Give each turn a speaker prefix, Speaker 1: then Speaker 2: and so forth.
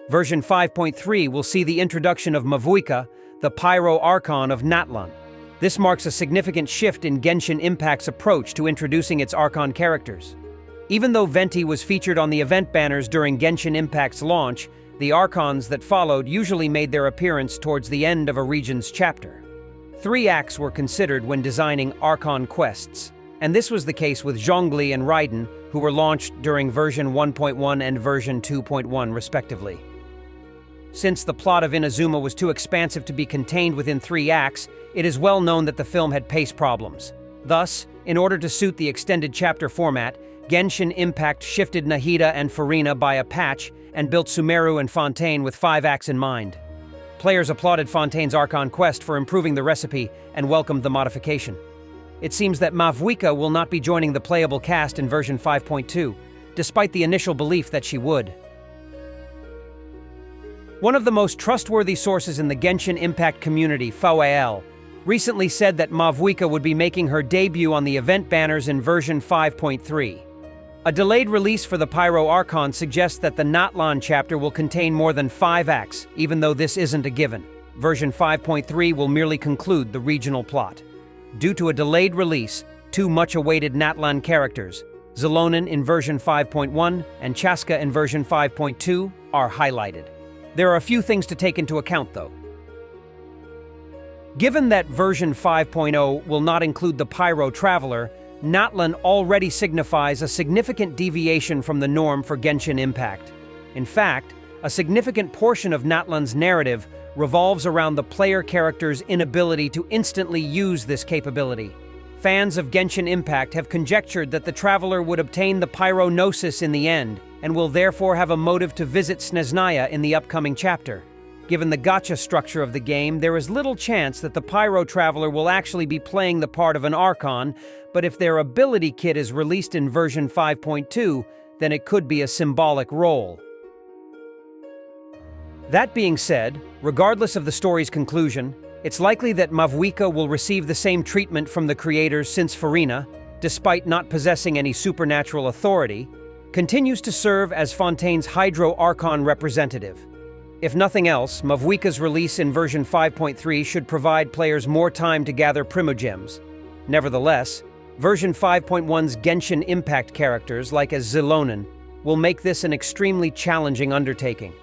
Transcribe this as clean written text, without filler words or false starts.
Speaker 1: Version 5.3 will see the introduction of Mavuika, the Pyro Archon of Natlan. This marks a significant shift in Genshin Impact's approach to introducing its Archon characters. Even though Venti was featured on the event banners during Genshin Impact's launch, the Archons that followed usually made their appearance towards the end of a region's chapter. 3 acts were considered when designing Archon quests, and this was the case with Zhongli and Raiden, who were launched during version 1.1 and version 2.1 respectively. Since the plot of Inazuma was too expansive to be contained within 3 acts, it is well known that the film had pace problems. Thus, in order to suit the extended chapter format, Genshin Impact shifted Nahida and Furina by a patch and built Sumeru and Fontaine with 5 acts in mind. Players applauded Fontaine's Archon quest for improving the recipe and welcomed the modification. It seems that Mavuika will not be joining the playable cast in version 5.2, despite the initial belief that she would. One of the most trustworthy sources in the Genshin Impact community, FAL, recently said that Mavuika would be making her debut on the event banners in version 5.3. A delayed release for the Pyro Archon suggests that the Natlan chapter will contain more than 5 acts, even though this isn't a given. Version 5.3 will merely conclude the regional plot. Due to a delayed release, 2 much-awaited Natlan characters, Zelonin in version 5.1 and Chaska in version 5.2, are highlighted. There are a few things to take into account, though. Given that version 5.0 will not include the Pyro Traveler, Natlan already signifies a significant deviation from the norm for Genshin Impact. In fact, a significant portion of Natlan's narrative revolves around the player character's inability to instantly use this capability. Fans of Genshin Impact have conjectured that the Traveler would obtain the Pyronosis in the end, and will therefore have a motive to visit Snezhnaya in the upcoming chapter. Given the gacha structure of the game, there is little chance that the Pyro Traveler will actually be playing the part of an Archon, but if their ability kit is released in version 5.2, then it could be a symbolic role. That being said, regardless of the story's conclusion, it's likely that Mavuika will receive the same treatment from the creators since Furina, despite not possessing any supernatural authority, continues to serve as Fontaine's Hydro Archon representative. If nothing else, Mavuika's release in version 5.3 should provide players more time to gather Primogems. Nevertheless, version 5.1's Genshin Impact characters, like as Zelonin, will make this an extremely challenging undertaking.